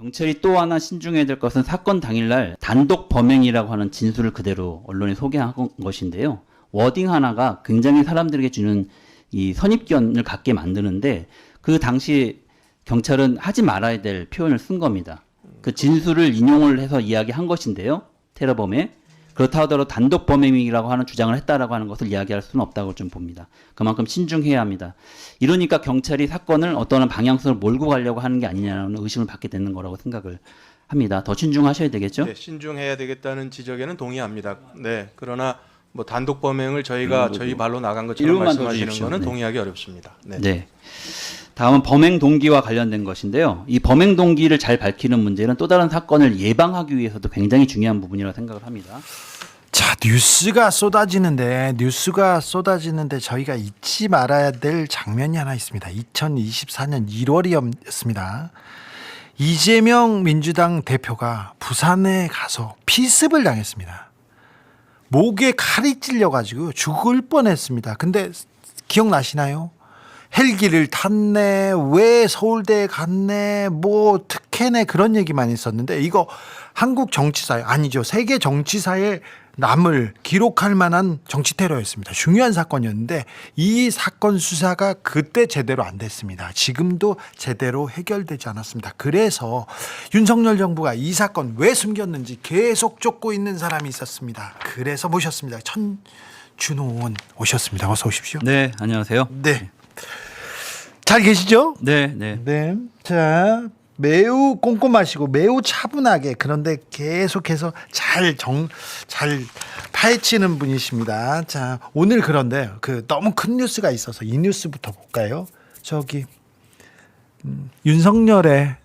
경찰이 또 하나 신중해야 될 것은 사건 당일날 단독 범행이라고 하는 진술을 그대로 언론에 소개한 것인데요. 워딩 하나가 굉장히 사람들에게 주는 이 선입견을 갖게 만드는데 그 당시 경찰은 하지 말아야 될 표현을 쓴 겁니다. 그 진술을 인용을 해서 이야기한 것인데요. 테러범에. 그렇다 하더라도 단독 범행이라고 하는 주장을 했다라고 하는 것을 이야기할 수는 없다고 좀 봅니다. 그만큼 신중해야 합니다. 이러니까 경찰이 사건을 어떤 방향성을 몰고 가려고 하는 게 아니냐는 의심을 받게 되는 거라고 생각을 합니다. 더 신중하셔야 되겠죠? 네, 신중해야 되겠다는 지적에는 동의합니다. 네, 그러나 뭐 단독 범행을 저희가 저희 발로 나간 것처럼 이름만 더 말씀하시는 주십시오. 것은 네. 동의하기 어렵습니다. 네. 네. 다음은 범행 동기와 관련된 것인데요. 이 범행 동기를 잘 밝히는 문제는 또 다른 사건을 예방하기 위해서도 굉장히 중요한 부분이라고 생각을 합니다. 자, 뉴스가 쏟아지는데 저희가 잊지 말아야 될 장면이 하나 있습니다. 2024년 1월이었습니다. 이재명 민주당 대표가 부산에 가서 피습을 당했습니다. 목에 칼이 찔려가지고 죽을 뻔했습니다. 근데 기억나시나요? 헬기를 탔네, 왜 서울대에 갔네, 뭐 특혜네, 그런 얘기만 있었는데 이거 한국 정치사에, 아니죠, 세계 정치사에 남을 기록할 만한 정치 테러였습니다. 중요한 사건이었는데 이 사건 수사가 그때 제대로 안 됐습니다. 지금도 제대로 해결되지 않았습니다. 그래서 윤석열 정부가 이 사건 왜 숨겼는지 계속 쫓고 있는 사람이 있었습니다. 그래서 모셨습니다. 천준호 의원 오셨습니다. 어서 오십시오. 네, 안녕하세요. 네. 잘 계시죠? 네, 네. 네. 자, 매우 꼼꼼하시고 매우 차분하게, 그런데 계속해서 잘 파헤치는 분이십니다. 자, 오늘 그런데 너무 큰 뉴스가 있어서 이 뉴스부터 볼까요? 윤석열의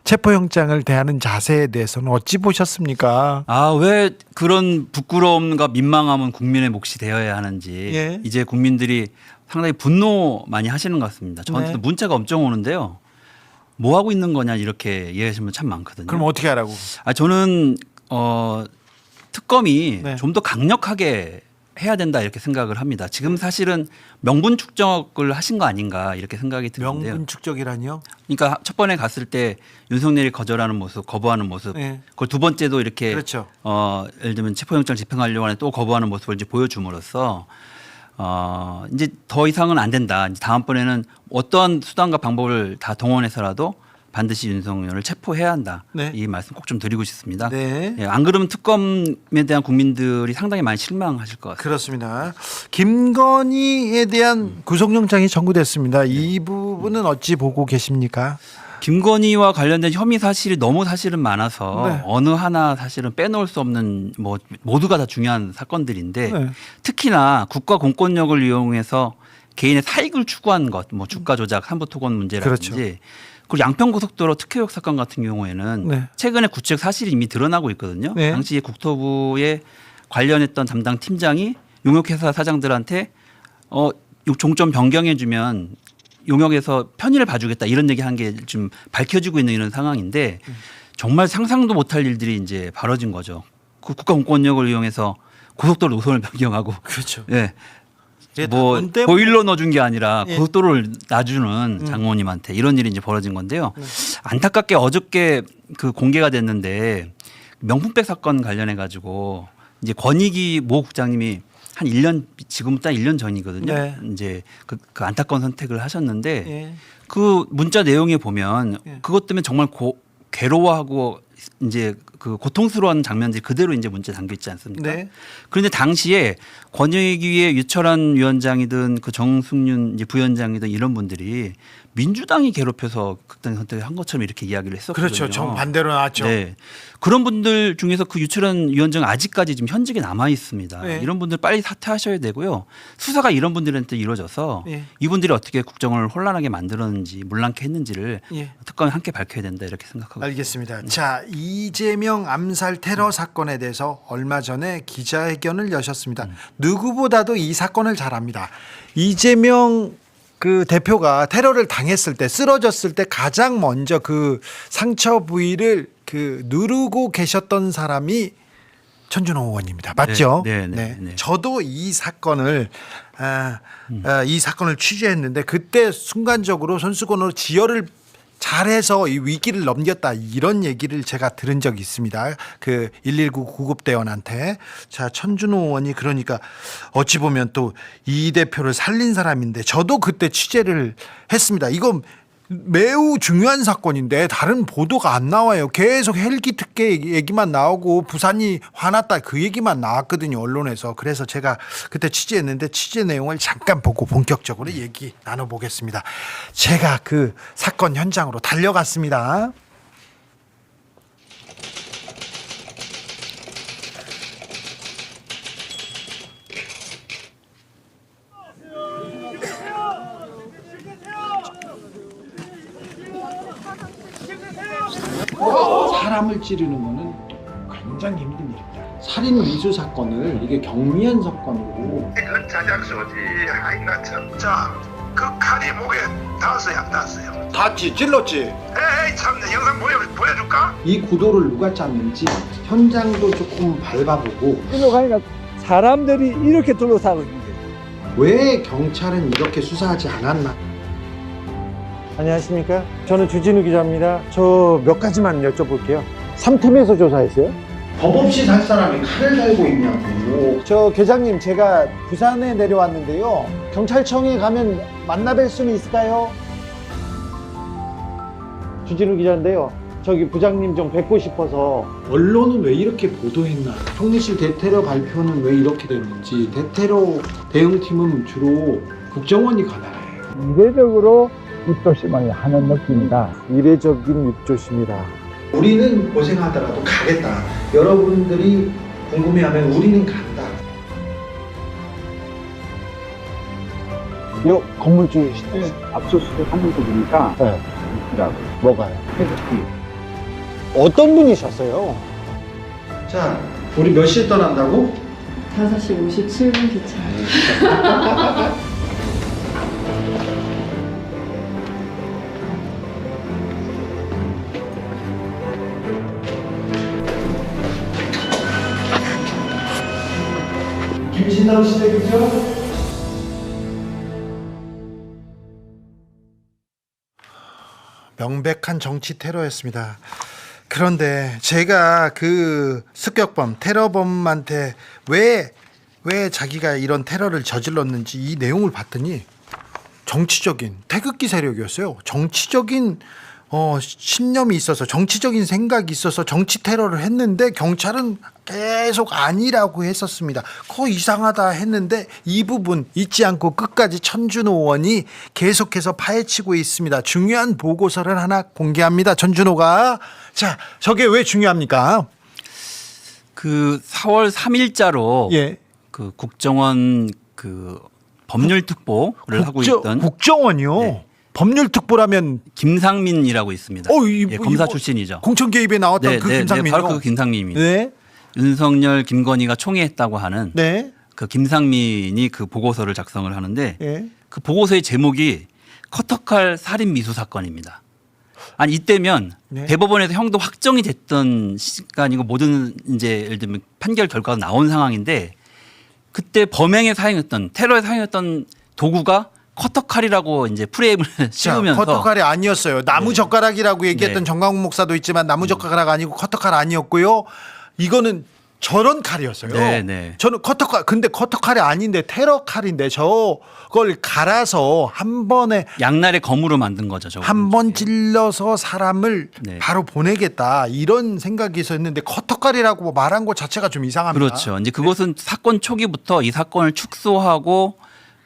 체포영장을 대하는 자세에 대해서는 어찌 보셨습니까? 아, 왜 그런 부끄러움과 민망함은 국민의 몫이 되어야 하는지 예. 이제 국민들이 상당히 분노 많이 하시는 것 같습니다. 저한테도 네. 문자가 엄청 오는데요. 뭐 하고 있는 거냐 이렇게 이해하시는 분 참 많거든요. 그럼 어떻게 하라고? 아, 저는 특검이 네. 좀 더 강력하게 해야 된다 이렇게 생각을 합니다. 지금 사실은 명분 축적을 하신 거 아닌가 이렇게 생각이 드는데요. 명분 축적이라니요? 그러니까 첫 번에 갔을 때 윤석열이 거절하는 모습, 거부하는 모습, 네. 그걸 두 번째도 이렇게 그렇죠. 예를 들면 체포영장 집행하려고 하는데 또 거부하는 모습을 이제 보여줌으로써 이제 더 이상은 안 된다. 이제 다음번에는 어떠한 수단과 방법을 다 동원해서라도 반드시 윤석열을 체포해야 한다. 네. 이 말씀 꼭 좀 드리고 싶습니다. 네. 예, 안 그러면 특검에 대한 국민들이 상당히 많이 실망하실 것 같습니다. 그렇습니다. 김건희에 대한 구속영장이 청구됐습니다. 이 부분은 어찌 보고 계십니까? 김건희와 관련된 혐의 사실이 너무 사실은 많아서 네. 어느 하나 사실은 빼놓을 수 없는 뭐 모두가 다 중요한 사건들인데 네. 특히나 국가 공권력을 이용해서 개인의 사익을 추구한 것, 뭐 주가 조작, 삼부토건 문제라든지 그렇죠. 그리고 양평고속도로 특혜역 사건 같은 경우에는 네. 최근에 구체적 사실이 이미 드러나고 있거든요. 네. 당시 국토부에 관련했던 담당 팀장이 용역회사 사장들한테 종점 변경해주면 용역에서 편의를 봐주겠다 이런 얘기 한 게 좀 밝혀지고 있는 이런 상황인데 정말 상상도 못할 일들이 이제 벌어진 거죠. 그 국가 공권력을 이용해서 고속도로 노선을 변경하고, 그렇죠. 예, 예, 뭐 돈 때문에- 보일러 넣어준 게 아니라 예. 고속도로를 놔주는 장모님한테 이런 일이 이제 벌어진 건데요. 안타깝게 어저께 그 공개가 됐는데 명품백 사건 관련해 가지고 이제 권익위 모 국장님이 한 1년 지금부터 1년 전이거든요. 네. 이제 그 안타까운 선택을 하셨는데 예. 그 문자 내용에 보면 예. 그것 때문에 정말 괴로워하고 이제 그 고통스러운 장면들이 그대로 이제 문자에 담겨 있지 않습니까? 네. 그런데 당시에 권익위의 유철한 위원장이든 그 정승윤 이제 부위원장이든 이런 분들이 민주당이 괴롭혀서 극단 선택을 한 것처럼 이렇게 이야기를 했었거든요. 그렇죠. 정반대로 나왔죠. 네. 그런 분들 중에서 그 유철한 위원장 아직까지 지금 현직에 남아 있습니다. 네. 이런 분들 빨리 사퇴하셔야 되고요. 수사가 이런 분들한테 이루어져서 예. 이분들이 어떻게 국정을 혼란하게 만들었는지 물랑케 했는지를 예. 특검이 함께 밝혀야 된다 이렇게 생각하고 알겠습니다. 자, 이재명 암살 테러 사건에 대해서 얼마 전에 기자회견을 여셨습니다. 누구보다도 이 사건을 잘 압니다. 이재명 그 대표가 테러를 당했을 때, 쓰러졌을 때 가장 먼저 그 상처 부위를 누르고 계셨던 사람이 천준호 의원입니다. 맞죠? 네. 저도 이 사건을 취재했는데 그때 순간적으로 손수건으로 지혈을 잘해서 이 위기를 넘겼다 이런 얘기를 제가 들은 적이 있습니다. 그 119 구급대원한테. 자, 천준호 의원이 그러니까 어찌 보면 또 이 대표를 살린 사람인데 저도 그때 취재를 했습니다. 이건 매우 중요한 사건인데 다른 보도가 안 나와요. 계속 헬기 특혜 얘기만 나오고 부산이 화났다 그 얘기만 나왔거든요, 언론에서. 그래서 제가 그때 취재했는데 취재 내용을 잠깐 보고 본격적으로 얘기 나눠보겠습니다. 제가 그 사건 현장으로 달려갔습니다. 사람을 찌르는 거는 굉장히 힘든 일입니다. 살인 미수 사건을 이게 경미한 사건으로 이건 자작소지. 아이 나 진짜 그 칼이 목에 닿았어요 안 닿았어요? 닿지 찔렀지. 에이 참내 영상 보여줄까? 이 구도를 누가 짰는지 현장도 조금 밟아보고 그러니까 사람들이 이렇게 둘러싸고 있는 거예요. 왜 경찰은 이렇게 수사하지 않았나. 안녕하십니까? 저는 주진우 기자입니다. 저 몇 가지만 여쭤볼게요. 3팀에서 조사했어요? 법 없이 살 사람이 칼을 달고 있냐고. 저 계장님, 제가 부산에 내려왔는데요. 경찰청에 가면 만나뵐 수는 있을까요? 주진우 기자인데요. 저기 부장님 좀 뵙고 싶어서. 언론은 왜 이렇게 보도했나. 총리실 대테러 발표는 왜 이렇게 됐는지. 대테러 대응팀은 주로 국정원이 관할해요. 이례적으로 입조심을 하는 느낌이다. 이례적인 입조심이다. 우리는 고생하더라도 가겠다. 여러분들이 궁금해하면 우리는 간다. 요 건물주의 시대 압수수색 하는 거 보니까 뭐가요? 어떤 분이셨어요? 자, 우리 몇 시에 떠난다고? 5시 57분 기차. 김신남 시댁이죠? 명백한 정치 테러였습니다. 그런데 제가 그 습격범, 테러범한테 왜 자기가 이런 테러를 저질렀는지 이 내용을 봤더니 정치적인 태극기 세력이었어요. 정치적인 신념이 있어서 정치적인 생각이 있어서 정치 테러를 했는데 경찰은 계속 아니라고 했었습니다. 이상하다 했는데 이 부분 잊지 않고 끝까지 천준호 의원이 계속해서 파헤치고 있습니다. 중요한 보고서를 하나 공개합니다. 천준호가. 자, 저게 왜 중요합니까? 그 4월 3일자로 예. 그 국정원 그 법률특보를 하고 있던 국정원이요. 네. 법률특보라면 김상민이라고 있습니다. 예, 검사 출신이죠. 공천 개입에 나왔던 그 김상민이요. 바로 그 김상민입니다. 네. 윤석열, 김건희가 총애했다고 하는 네. 그 김상민이 그 보고서를 작성을 하는데 네. 그 보고서의 제목이 커터칼 살인 미수 사건입니다. 아니 이때면 네. 대법원에서 형도 확정이 됐던 시간이고 모든 이제 예를 들면 판결 결과가 나온 상황인데 그때 범행에 사용했던 테러에 사용했던 도구가 커터칼이라고 이제 프레임을 씌우면서 커터칼이 아니었어요. 나무 네. 젓가락이라고 얘기했던 네. 정광훈 목사도 있지만 나무 젓가락 아니고 커터칼 아니었고요. 이거는 저런 칼이었어요. 네, 네. 저는 커터칼, 근데 커터칼이 아닌데 테러 칼인데 저걸 갈아서 한 번에 양날의 검으로 만든 거죠. 저거. 한 번 찔러서 사람을 네. 바로 보내겠다 이런 생각이 있었는데 커터칼이라고 말한 것 자체가 좀 이상합니다. 그렇죠. 이제 그것은 사건 초기부터 이 사건을 축소하고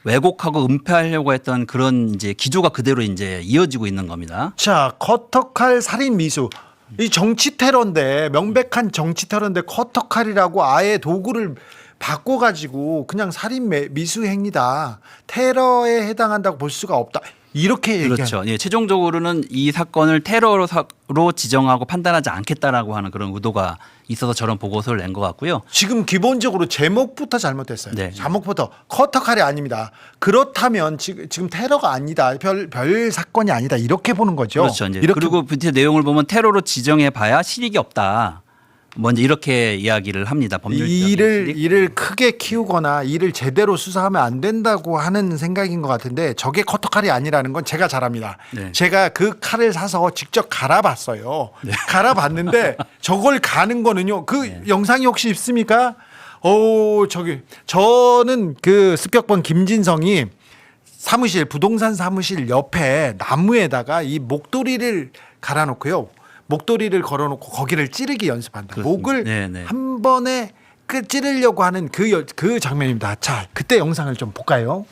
왜곡하고 은폐하려고 했던 그런 이제 기조가 그대로 이제 이어지고 있는 겁니다. 자, 커터칼 살인 미수. 이 정치 테러인데 명백한 정치 테러인데 커터칼이라고 아예 도구를 바꿔가지고 그냥 살인 미수 행위다. 테러에 해당한다고 볼 수가 없다. 이렇게 얘기하는. 그렇죠. 예, 최종적으로는 이 사건을 테러로 지정하고 판단하지 않겠다라고 하는 그런 의도가 있어서 저런 보고서를 낸 것 같고요. 지금 기본적으로 제목부터 잘못됐어요. 네. 제목부터 커터칼이 아닙니다. 그렇다면 지금 테러가 아니다. 별 사건이 아니다. 이렇게 보는 거죠. 그렇죠. 이제 이렇게 그리고 밑에 내용을 보면 테러로 지정해봐야 실익이 없다. 먼저 이렇게 이야기를 합니다. 법률적인 실익. 일을 크게 키우거나 일을 제대로 수사하면 안 된다고 하는 생각인 것 같은데 저게 커터칼이 아니라는 건 제가 잘 압니다. 네. 제가 그 칼을 사서 직접 갈아봤어요. 갈아봤는데 저걸 가는 거는요. 그 영상이 혹시 있습니까? 저는 그 습격범 김진성이 부동산 사무실 옆에 나무에다가 이 목도리를 갈아놓고요. 목도리를 걸어놓고 거기를 찌르기 연습한다. 그렇습니다. 목을 네네. 한 번에 찌르려고 하는 그 장면입니다. 자, 그때 영상을 좀 볼까요?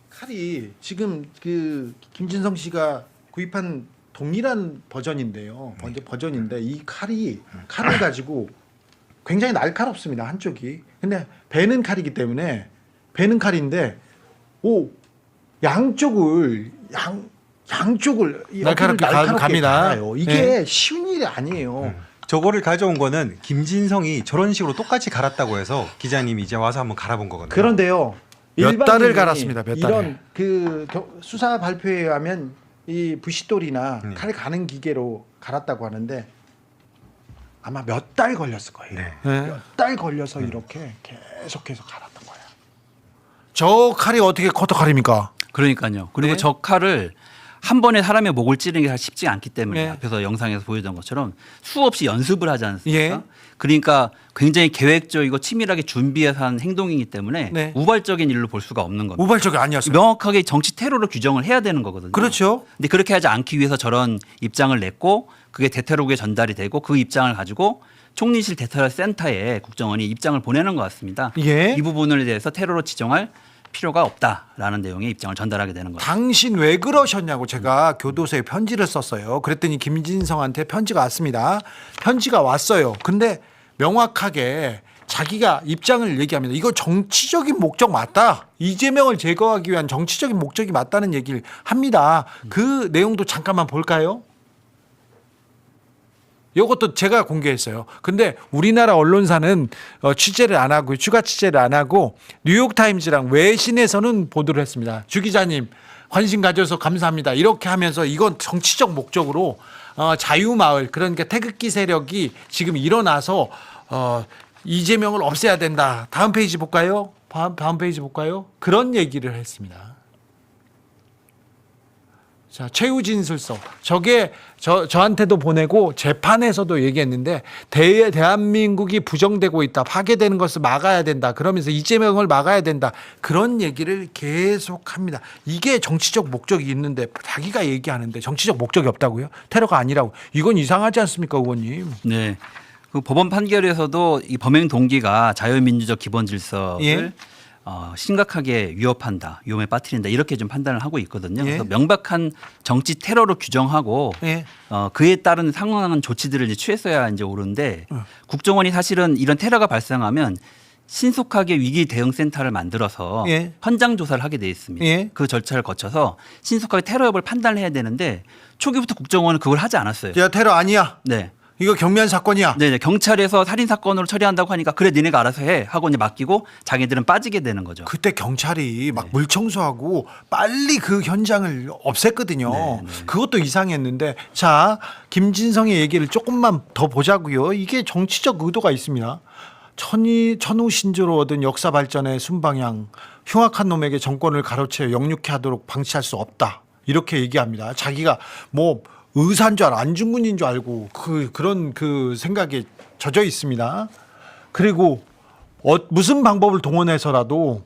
칼이 지금 그 김진성 씨가 구입한 동일한 버전인데요. 버전인데 이 칼을 가지고 굉장히 날카롭습니다. 한쪽이. 근데 베는 칼이기 때문에 베는 칼인데 양쪽을 날카롭게 갑니다. 갈아요. 네. 이게 쉬운 일이 아니에요. 저거를 가져온 거는 김진성이 저런 식으로 똑같이 갈았다고 해서 기자님이 이제 와서 한번 갈아본 거거든요. 그런데요. 몇 달을 일반인이 갈았습니다. 몇 달을. 이런 그 수사 발표에 의하면 이 부싯돌이나 칼 가는 기계로 갈았다고 하는데 아마 몇 달 걸렸을 거예요. 네. 네. 몇 달 걸려서 이렇게 계속해서 갈았던 거예요. 저 칼이 어떻게 커터칼입니까? 그러니까요. 그리고 네. 저 칼을 한 번에 사람의 목을 찌르는 게 쉽지 않기 때문에 네. 앞에서 영상에서 보여준 것처럼 수없이 연습을 하지 않습니까? 예. 그러니까 굉장히 계획적이고 치밀하게 준비해서 한 행동이기 때문에 네. 우발적인 일로 볼 수가 없는 겁니다. 우발적이 아니었어요. 명확하게 정치 테러로 규정을 해야 되는 거거든요. 그렇죠. 근데 그렇게 하지 않기 위해서 저런 입장을 냈고 그게 대테러국에 전달이 되고 그 입장을 가지고 총리실 대테러 센터에 국정원이 입장을 보내는 것 같습니다. 예. 이 부분을 대해서 테러로 지정할 필요가 없다라는 내용의 입장을 전달하게 되는 거죠. 당신 왜 그러셨냐고 제가 교도소에 편지를 썼어요. 그랬더니 김진성한테 편지가 왔습니다. 편지가 왔어요. 근데 명확하게 자기가 입장을 얘기합니다. 이거 정치적인 목적 맞다. 이재명을 제거하기 위한 정치적인 목적이 맞다는 얘기를 합니다. 그 내용도 잠깐만 볼까요? 이것도 제가 공개했어요. 근데 우리나라 언론사는 취재를 안 하고 추가 취재를 안 하고 뉴욕타임즈랑 외신에서는 보도를 했습니다. 주 기자님 관심 가져서 감사합니다. 이렇게 하면서 이건 정치적 목적으로 자유마을 그러니까 태극기 세력이 지금 일어나서 이재명을 없애야 된다. 다음 페이지 볼까요? 다음 페이지 볼까요? 그런 얘기를 했습니다. 자, 최후 진술서. 저게 저한테도 보내고 재판에서도 얘기했는데 대한민국이 부정되고 있다. 파괴되는 것을 막아야 된다. 그러면서 이재명을 막아야 된다. 그런 얘기를 계속합니다. 이게 정치적 목적이 있는데 자기가 얘기하는데 정치적 목적이 없다고요? 테러가 아니라고. 이건 이상하지 않습니까, 의원님? 네. 그 법원 판결에서도 이 범행 동기가 자유민주적 기본 질서를 예. 심각하게 위협한다, 위험에 빠뜨린다 이렇게 좀 판단을 하고 있거든요. 예. 그래서 명백한 정치 테러로 규정하고 예. 그에 따른 상응하는 조치들을 이제 취했어야 이제 옳은데 국정원이 사실은 이런 테러가 발생하면 신속하게 위기 대응 센터를 만들어서 예. 현장 조사를 하게 돼 있습니다. 예. 그 절차를 거쳐서 신속하게 테러 여부를 판단해야 되는데 초기부터 국정원은 그걸 하지 않았어요. 야, 테러 아니야. 네. 이거 경미한 사건이야. 네, 경찰에서 살인 사건으로 처리한다고 하니까 그래 니네가 알아서 해 하고 이제 맡기고 자기들은 빠지게 되는 거죠. 그때 경찰이 막 물청소하고 빨리 그 현장을 없앴거든요. 네, 네. 그것도 이상했는데 자 김진성의 얘기를 조금만 더 보자고요. 이게 정치적 의도가 있습니다. 천우 신조로 얻은 역사 발전의 순방향 흉악한 놈에게 정권을 가로채 영육해 하도록 방치할 수 없다. 이렇게 얘기합니다. 자기가 뭐 의사인 줄 알고 안중근인 줄 알고 그런 생각에 젖어 있습니다. 그리고 무슨 방법을 동원해서라도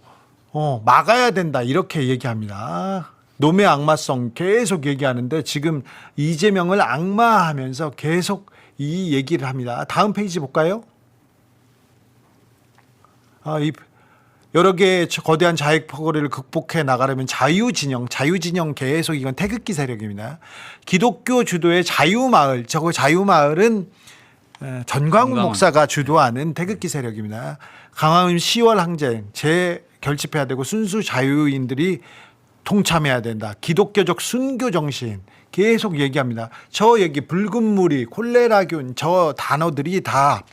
막아야 된다 이렇게 얘기합니다. 놈의 악마성 계속 얘기하는데 지금 이재명을 악마하면서 계속 이 얘기를 합니다. 다음 페이지 볼까요? 여러 개의 거대한 자익포고리를 극복해 나가려면 자유진영 계속 이건 태극기 세력입니다. 기독교 주도의 자유마을, 저거 자유마을은 전광훈 목사가 주도하는 태극기 세력입니다. 강화문 10월 항쟁 재결집해야 되고 순수 자유인들이 통참해야 된다. 기독교적 순교 정신 계속 얘기합니다. 저 얘기 붉은 무리, 콜레라균 저 단어들이 다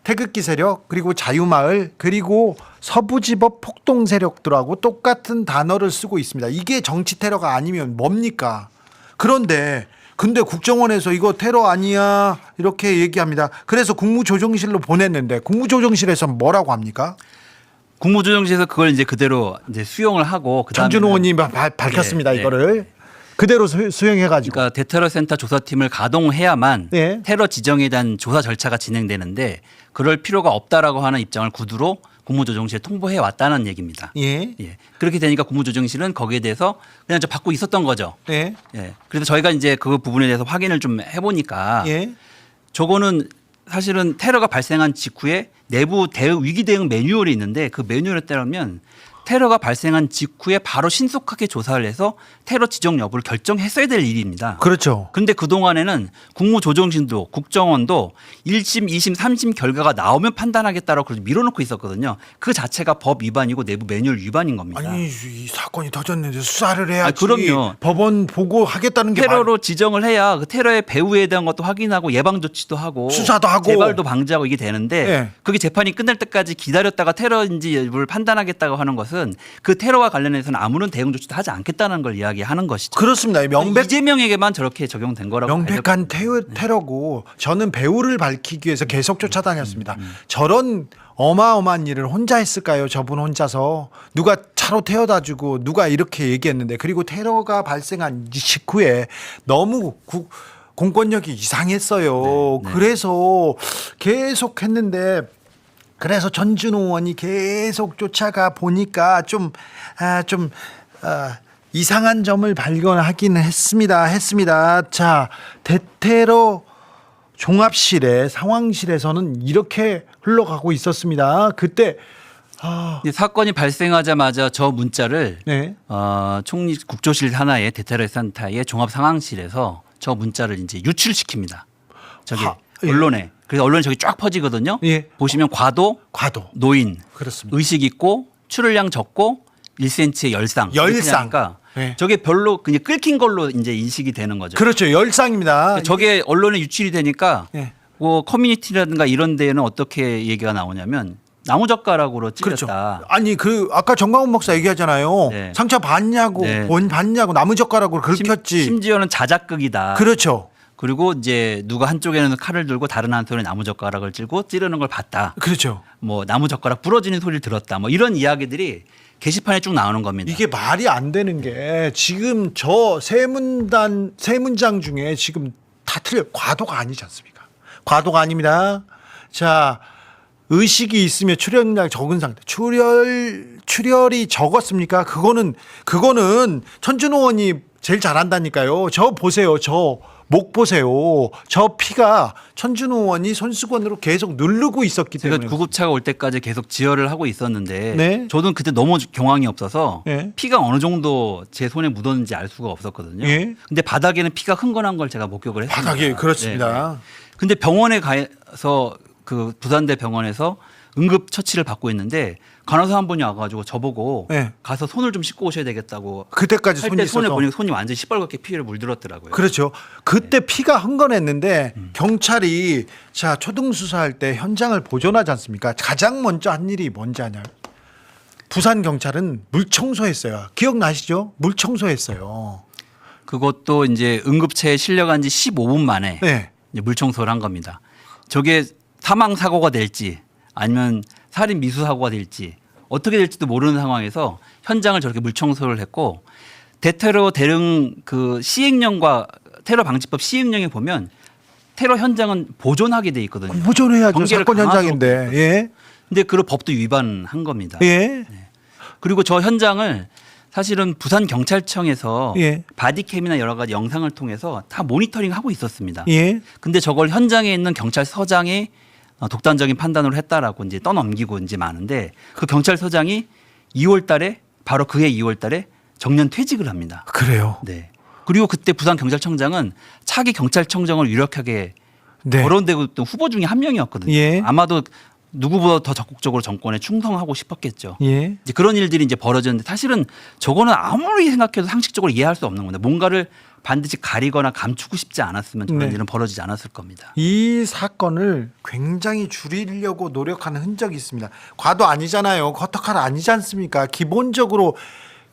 태극기 세력 그리고 자유마을 그리고 서부지법 폭동 세력들하고 똑같은 단어를 쓰고 있습니다. 이게 정치 테러가 아니면 뭡니까? 그런데 근데 국정원에서 이거 테러 아니야 이렇게 얘기합니다. 그래서 국무조정실로 보냈는데 국무조정실에서 뭐라고 합니까? 국무조정실에서 그걸 이제 그대로 이제 수용을 하고 전준호 의원이 밝혔습니다. 네, 이거를 그대로 수용해가지고. 그러니까 대테러센터 조사팀을 가동해야만 네. 테러 지정에 대한 조사 절차가 진행되는데 그럴 필요가 없다라고 하는 입장을 구두로 국무조정실에 통보해 왔다는 얘기입니다. 예. 예. 그렇게 되니까 국무조정실은 거기에 대해서 그냥 저 받고 있었던 거죠. 예. 예. 그래서 저희가 이제 그 부분에 대해서 확인을 좀 해보니까 예. 저거는 사실은 테러가 발생한 직후에 내부 위기 대응 매뉴얼이 있는데 그 매뉴얼에 따르면 테러가 발생한 직후에 바로 신속하게 조사를 해서 테러 지정 여부를 결정했어야 될 일입니다. 그렇죠. 그런데 그동안에는 국무조정실도 국정원도 1심, 2심, 3심 결과가 나오면 판단하겠다라고 그렇게 밀어놓고 있었거든요. 그 자체가 법 위반이고 내부 매뉴얼 위반인 겁니다. 아니 이 사건이 터졌는데 수사를 해야지. 그럼요. 법원 보고 하겠다는 게 테러로 지정을 해야 그 테러의 배후에 대한 것도 확인하고 예방 조치도 하고 수사도 하고. 재발도 방지하고 이게 되는데 네. 그게 재판이 끝날 때까지 기다렸다가 테러인지 여부를 판단하겠다고 하는 것은 그 테러와 관련해서는 아무런 대응 조치도 하지 않겠다는 걸 이야기하는 것이죠. 그렇습니다. 이재명에게만 저렇게 적용된 거라고 명백한 테러고 저는 배우를 밝히기 위해서 계속 쫓아다녔습니다. 저런 어마어마한 일을 혼자 했을까요? 저분 혼자서 누가 차로 태워다 주고 누가 이렇게 얘기했는데 그리고 테러가 발생한 직후에 너무 공권력이 이상했어요. 네. 그래서 계속 했는데 그래서 전준호 의원이 계속 쫓아가 보니까 좀 이상한 점을 발견하기는 했습니다. 자, 대테러 종합실에 상황실에서는 이렇게 흘러가고 있었습니다. 그때 사건이 발생하자마자 저 문자를 네. 총리 국조실 하나의 대테러 센터의 종합 상황실에서 저 문자를 이제 유출시킵니다. 저기 예. 언론에. 그래서 언론이 저기 쫙 퍼지거든요. 예. 보시면 과도, 노인, 그렇습니다. 의식 있고 출혈량 적고 1cm의 열상. 열상. 네. 저게 별로 그냥 끓긴 걸로 이제 인식이 되는 거죠. 그렇죠. 열상입니다. 저게 언론에 유출이 되니까 예. 뭐 커뮤니티라든가 이런 데에는 어떻게 얘기가 나오냐면 나무젓가락으로 찔렸다. 그렇죠. 아니 아까 정광훈 목사 얘기하잖아요. 네. 상처 봤냐고 네. 봤냐고 나무젓가락으로 긁혔지. 심지어는 자작극이다. 그렇죠. 그리고 이제 누가 한쪽에는 칼을 들고 다른 한쪽에 나무젓가락을 쥐고 찌르는 걸 봤다. 그렇죠. 뭐 나무젓가락 부러지는 소리를 들었다. 뭐 이런 이야기들이 게시판에 쭉 나오는 겁니다. 이게 말이 안 되는 게 지금 저 세 문장 중에 지금 다 틀려. 과도가 아니지 않습니까? 과도가 아닙니다. 자, 의식이 있으면 출혈량 적은 상태. 출혈이 적었습니까? 그거는 천준호 의원이 제일 잘한다니까요. 저 보세요. 저 목 보세요. 저 피가 천준호 의원이 손수건으로 계속 누르고 있었기 제가 때문에. 구급차가 올 때까지 계속 지혈을 하고 있었는데 네. 저는 그때 너무 경황이 없어서 네. 피가 어느 정도 제 손에 묻었는지 알 수가 없었거든요. 예. 근데 바닥에는 피가 흥건한 걸 제가 목격을 했습니다. 바닥에 그렇습니다. 네. 근데 병원에 가서 그 부산대 병원에서 응급 처치를 받고 있는데 간호사 한 분이 와가지고 저보고 네. 가서 손을 좀 씻고 오셔야 되겠다고 그때까지 할 손이 때 손에 있어서. 보니까 손이 완전히 시뻘겋게 피를 물들었더라고요. 그렇죠. 그때 피가 흥건했는데 경찰이 자 초등 수사할 때 현장을 보존하지 않습니까? 가장 먼저 한 일이 뭔지 아냐? 부산 경찰은 물 청소했어요. 기억나시죠? 물 청소했어요. 그것도 이제 응급차에 실려간 지 15분 만에 네. 이제 물청소를 한 겁니다. 저게 사망 사고가 될지 아니면 살인 미수 사고가 될지 어떻게 될지도 모르는 상황에서 현장을 저렇게 물청소를 했고 대테러 대응 그 시행령과 테러 방지법 시행령에 보면 테러 현장은 보존하게 돼 있거든요. 보존해야죠. 경계를 사건 강화하도록 현장인데. 예. 근데 그 법도 위반한 겁니다. 예. 그리고 저 현장을 사실은 부산 경찰청에서 예. 바디캠이나 여러 가지 영상을 통해서 다 모니터링하고 있었습니다. 예. 근데 저걸 현장에 있는 경찰서장이 독단적인 판단으로 했다라고 이제 떠넘기고 이제 많은데 그 경찰서장이 2월 달에 바로 그해 2월 달에 정년 퇴직을 합니다. 그래요. 네. 그리고 그때 부산 경찰청장은 차기 경찰청장을 유력하게 네. 거론되고 있던 후보 중에 한 명이었거든요. 예. 아마도 누구보다 더 적극적으로 정권에 충성하고 싶었겠죠. 예. 이제 그런 일들이 이제 벌어졌는데 사실은 저거는 아무리 생각해도 상식적으로 이해할 수 없는 건데 뭔가를 반드시 가리거나 감추고 싶지 않았으면 저런 네. 일은 벌어지지 않았을 겁니다. 이 사건을 굉장히 줄이려고 노력하는 흔적이 있습니다. 과도 아니잖아요. 커터칼 아니지 않습니까? 기본적으로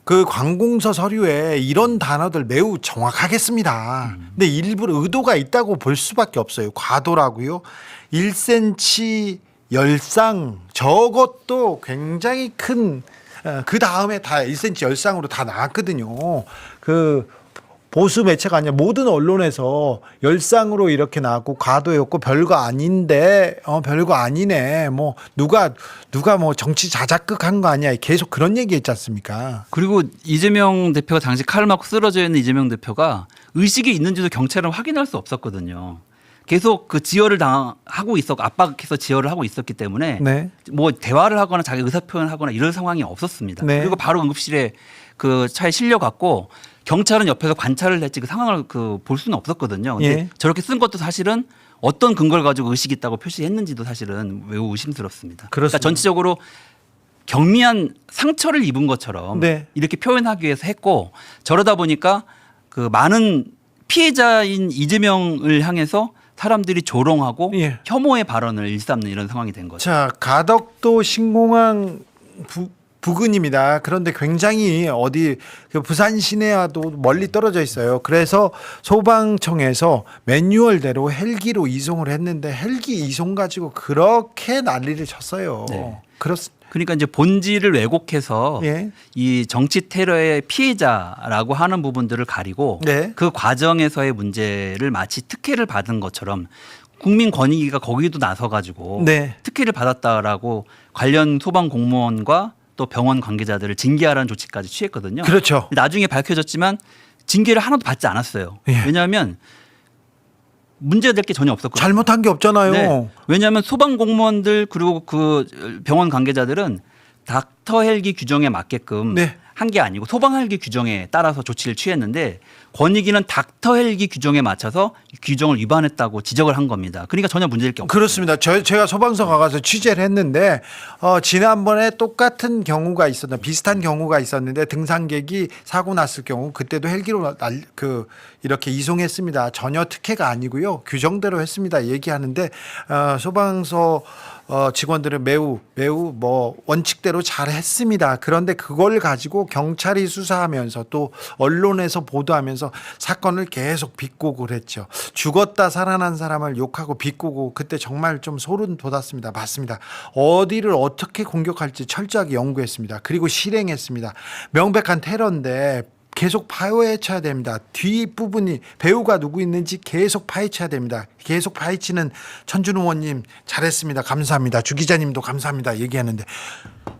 그 관공서 서류에 이런 단어들 매우 정확하게 씁니다. 근데 일부러 의도가 있다고 볼 수밖에 없어요. 과도라고요. 1cm 열상 저것도 굉장히 큰, 그 다음에 다 1cm 열상으로 다 나왔거든요. 그 보수 매체가 아니라 모든 언론에서 열상으로 이렇게 나왔고 과도였고 별거 아닌데 별거 아니네, 뭐 누가 뭐 정치 자작극한 거 아니야, 계속 그런 얘기했지 않습니까? 그리고 이재명 대표가 당시 칼을 맞고 쓰러져 있는 이재명 대표가 의식이 있는지도 경찰은 확인할 수 없었거든요. 계속 그 지혈을 당하고 있었고 압박해서 지혈을 하고 있었기 때문에 네. 뭐 대화를 하거나 자기 의사 표현을 하거나 이런 상황이 없었습니다. 네. 그리고 바로 응급실에 그 차에 실려갔고 경찰은 옆에서 관찰을 했지 그 상황을 그 볼 수는 없었거든요. 근데 예. 저렇게 쓴 것도 사실은 어떤 근거를 가지고 의식이 있다고 표시했는지도 사실은 매우 의심스럽습니다. 그렇습니다. 그러니까 전체적으로 경미한 상처를 입은 것처럼 네. 이렇게 표현하기 위해서 했고, 저러다 보니까 그 많은 피해자인 이재명을 향해서 사람들이 조롱하고 예. 혐오의 발언을 일삼는 이런 상황이 된 거죠. 자, 가덕도 신공항 부근입니다. 그런데 굉장히 어디 그 부산 시내와도 멀리 떨어져 있어요. 그래서 소방청에서 매뉴얼대로 헬기로 이송을 했는데 헬기 이송 가지고 그렇게 난리를 쳤어요. 네. 그렇습니다. 그러니까 이제 본질을 왜곡해서 예. 이 정치 테러의 피해자라고 하는 부분들을 가리고 네. 그 과정에서의 문제를 마치 특혜를 받은 것처럼 국민권익위가 거기도 나서 가지고 네. 특혜를 받았다라고 관련 소방 공무원과 또 병원 관계자들을 징계하라는 조치까지 취했거든요. 그렇죠. 나중에 밝혀졌지만 징계를 하나도 받지 않았어요. 예. 왜냐하면 문제가 될 게 전혀 없었거든요. 잘못한 게 없잖아요. 네. 왜냐하면 소방 공무원들 그리고 그 병원 관계자들은 닥터 헬기 규정에 맞게끔 네. 한 게 아니고 소방 헬기 규정에 따라서 조치를 취했는데 권익위는 닥터 헬기 규정에 맞춰서 규정을 위반했다고 지적을 한 겁니다. 그러니까 전혀 문제될 게 없어요. 그렇습니다. 제가 소방서 가서 취재를 했는데 지난번에 똑같은 경우가 있었는데 비슷한 경우가 있었는데 등산객이 사고 났을 경우 그때도 헬기로 이렇게 이송했습니다. 전혀 특혜가 아니고요. 규정대로 했습니다. 얘기하는데 소방서 직원들은 매우 뭐 원칙대로 잘 했습니다. 그런데 그걸 가지고 경찰이 수사하면서 또 언론에서 보도하면서 사건을 계속 비꼬고 그랬죠. 죽었다 살아난 사람을 욕하고 비꼬고 그때 정말 좀 소름 돋았습니다. 맞습니다. 어디를 어떻게 공격할지 철저하게 연구했습니다. 그리고 실행했습니다. 명백한 테러인데 계속 파헤쳐야 됩니다. 뒷부분이 배우가 누구 있는지 계속 파헤쳐야 됩니다. 계속 파헤치는 천준 의원님 잘했습니다. 감사합니다. 주 기자님도 감사합니다. 얘기하는데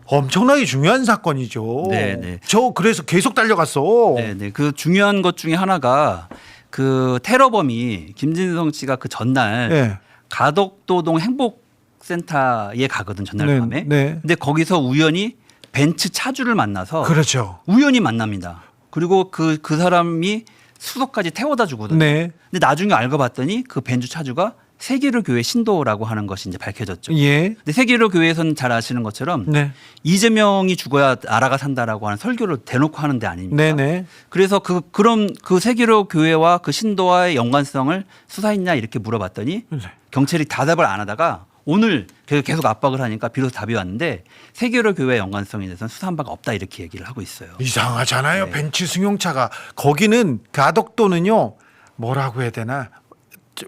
엄청나게 중요한 사건이죠. 네네. 저 그래서 계속 달려갔어. 네네. 그 중요한 것 중에 하나가 그 테러범이 김진성 씨가 그 전날 네. 가덕도동 행복센터에 가거든 전날 네, 밤에. 네. 근데 거기서 우연히 벤츠 차주를 만나서 그렇죠. 우연히 만납니다. 그리고 그 사람이 수도까지 태워다 주거든요. 네. 근데 나중에 알고 봤더니 그 벤츠 차주가 세계로 교회 신도라고 하는 것이 이제 밝혀졌죠. 예. 근데 세계로 교회에서는 잘 아시는 것처럼 네. 이재명이 죽어야 나라가 산다라고 하는 설교를 대놓고 하는 데 아닙니까? 네네. 그래서 그럼 그 세계로 교회와 그 신도와의 연관성을 수사했냐 이렇게 물어봤더니 네. 경찰이 대답을 안 하다가 오늘 계속 압박을 하니까 비로소 답이 왔는데 세계로 교회 연관성에 대해서는 수사한 바가 없다 이렇게 얘기를 하고 있어요. 이상하잖아요. 네. 벤츠 승용차가 거기는 가덕도는요. 뭐라고 해야 되나?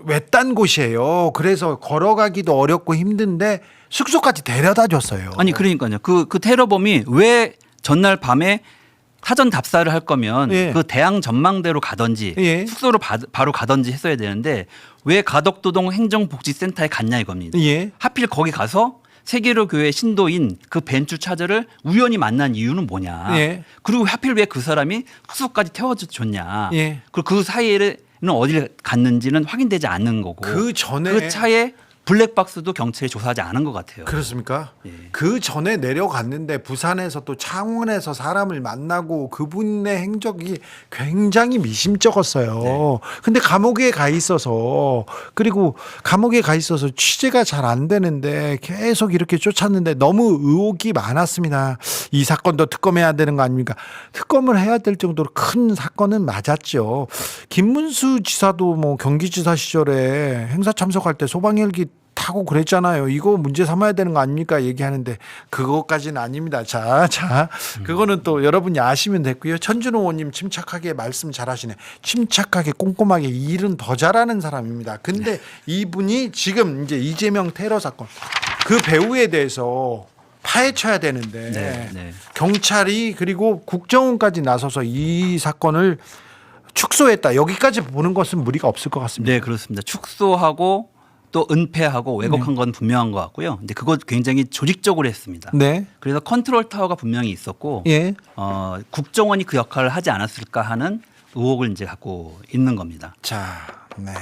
외딴 곳이에요. 그래서 걸어가기도 어렵고 힘든데 숙소까지 데려다 줬어요. 아니 그러니까요. 그 테러범이 왜 전날 밤에 사전 답사를 할 거면 예. 그 대항 전망대로 가든지 예. 숙소로 바로 가든지 했어야 되는데 왜 가덕도동 행정복지센터에 갔냐 이겁니다. 예. 하필 거기 가서 세계로 교회 신도인 그 벤츠 차저를 우연히 만난 이유는 뭐냐. 예. 그리고 하필 왜 그 사람이 숙소까지 태워줬냐. 예. 그리고 그 사이에는 어디를 갔는지는 확인되지 않는 거고. 그 전에 그 차에 블랙박스도 경찰이 조사하지 않은 것 같아요. 그렇습니까? 예. 그 전에 내려갔는데 부산에서 또 창원에서 사람을 만나고 그분의 행적이 굉장히 미심쩍었어요. 네. 근데 감옥에 가 있어서 그리고 감옥에 가 있어서 취재가 잘 안 되는데 계속 이렇게 쫓았는데 너무 의혹이 많았습니다. 이 사건도 특검해야 되는 거 아닙니까? 특검을 해야 될 정도로 큰 사건은 맞았죠. 김문수 지사도 뭐 경기지사 시절에 행사 참석할 때 소방헬기 타고 그랬잖아요. 이거 문제 삼아야 되는 거 아닙니까? 얘기하는데 그것까지는 아닙니다. 자, 그거는 또 여러분이 아시면 됐고요. 천준호 의원님 침착하게 말씀 잘하시네. 침착하게 꼼꼼하게 일은 더 잘하는 사람입니다. 근데 이분이 지금 이제 이재명 테러 사건 그 배우에 대해서 파헤쳐야 되는데 네. 경찰이 그리고 국정원까지 나서서 이 사건을 축소했다. 여기까지 보는 것은 무리가 없을 것 같습니다. 네, 그렇습니다. 축소하고 또 은폐하고 왜곡한 건 분명한 것 같고요. 근데 그거 굉장히 조직적으로 했습니다. 네. 그래서 컨트롤 타워가 분명히 있었고 예. 국정원이 그 역할을 하지 않았을까 하는 의혹을 이제 갖고 있는 겁니다. 자, 네.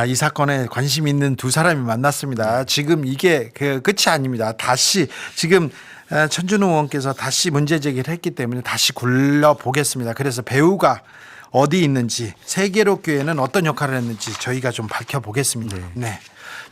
이 사건에 관심 있는 두 사람이 만났습니다. 지금 이게 그 끝이 아닙니다. 다시 지금 천준호 의원께서 다시 문제 제기를 했기 때문에 다시 굴려보겠습니다. 그래서 배우가 어디 있는지 세계로 교회는 어떤 역할을 했는지 저희가 좀 밝혀보겠습니다. 네.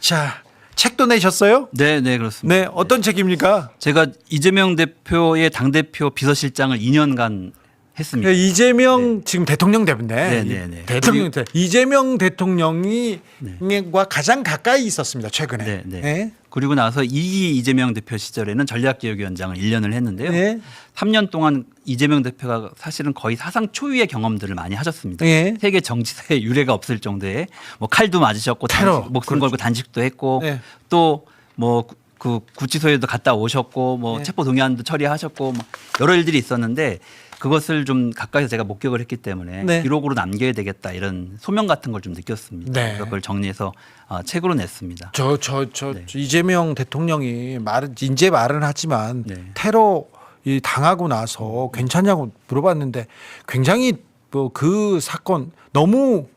자, 책도 내셨어요? 네, 그렇습니다. 네. 어떤 책입니까? 제가 이재명 대표의 당대표 비서실장을 2년간 했습니다. 이재명 지금 대통령 되는데 네. 대통령 이재명 대통령과 가장 가까이 있었습니다. 최근에. 네. 그리고 나서 2기 이재명 대표 시절에는 전략기획위원장을 1년을 했는데요. 네. 3년 동안 이재명 대표가 사실은 거의 사상 초유의 경험들을 많이 하셨습니다. 네. 세계 정치사에 유례가 없을 정도의 뭐 칼도 맞으셨고 테러. 목숨 걸고 단식도 했고 네. 또 뭐 그 구치소에도 갔다 오셨고 뭐 네. 체포 동의안도 처리하셨고 뭐 여러 일들이 있었는데 그것을 좀 가까이서 제가 목격을 했기 때문에 네. 기록으로 남겨야 되겠다 이런 소명 같은 걸 좀 느꼈습니다. 네. 그래서 그걸 정리해서 책으로 냈습니다. 네. 이재명 대통령이 이제 말은 하지만 네. 테러 당하고 나서 괜찮냐고 물어봤는데 굉장히 뭐 그 사건 너무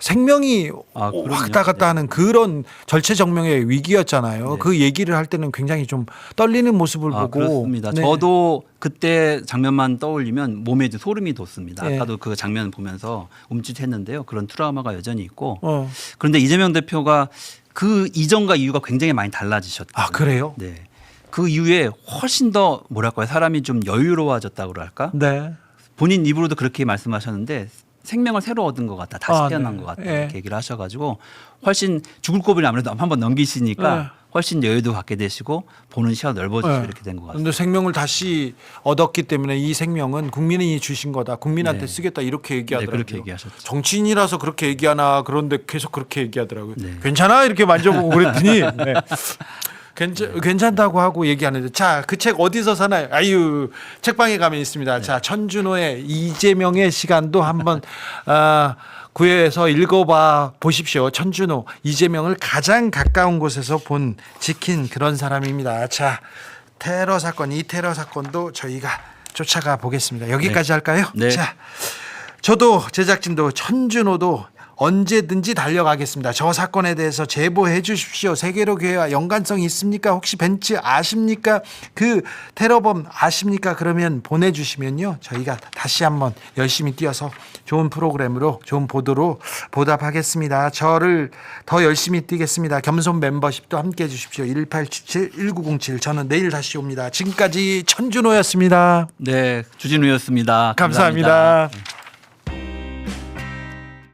생명이 그럼요. 왔다 갔다 하는 그런 절체절명의 위기였잖아요. 네. 그 얘기를 할 때는 굉장히 좀 떨리는 모습을 보고. 그렇습니다. 네. 저도 그때 장면만 떠올리면 몸에 이제 소름이 돋습니다. 네. 아까도 그 장면 보면서 움찔했는데요. 그런 트라우마가 여전히 있고. 어. 그런데 이재명 대표가 그 이전과 이유가 굉장히 많이 달라지셨죠. 그래요? 네. 그 이후에 훨씬 더 뭐랄까요? 사람이 좀 여유로워졌다고 그럴까? 네. 본인 입으로도 그렇게 말씀하셨는데 생명을 새로 얻은 것 같다. 다시 태어난 네. 것 같다. 예. 이렇게 얘기를 하셔가지고 훨씬 죽을 고비를 아무래도 한번 넘기시니까 네. 훨씬 여유도 갖게 되시고 보는 시야가 넓어지고 네. 이렇게 된 것 같습니다. 그런데 생명을 다시 얻었기 때문에 이 생명은 국민이 주신 거다. 국민한테 네. 쓰겠다 이렇게 얘기하더라고요. 그렇게 얘기하셨죠. 정치인이라서 그렇게 얘기하나 그런데 계속 그렇게 얘기하더라고요. 네. 괜찮아 이렇게 만져보고 그랬더니 네. 괜찮다고 하고 얘기하는데 자, 그 책 어디서 사나요? 책방에 가면 있습니다. 자, 천준호의 이재명의 시간도 한번 구해서 읽어봐 보십시오. 천준호, 이재명을 가장 가까운 곳에서 지킨 그런 사람입니다. 자, 테러 사건, 이 테러 사건도 저희가 쫓아가 보겠습니다. 여기까지 할까요? 네. 자, 저도 제작진도 천준호도 언제든지 달려가겠습니다. 저 사건에 대해서 제보해 주십시오. 세계로 교회와 연관성이 있습니까? 혹시 벤츠 아십니까? 그 테러범 아십니까? 그러면 보내주시면요. 저희가 다시 한번 열심히 뛰어서 좋은 프로그램으로 좋은 보도로 보답하겠습니다. 저를 더 열심히 뛰겠습니다. 겸손 멤버십도 함께해 주십시오. 1877-1907 저는 내일 다시 옵니다. 지금까지 천준호였습니다. 네, 주진우였습니다. 감사합니다.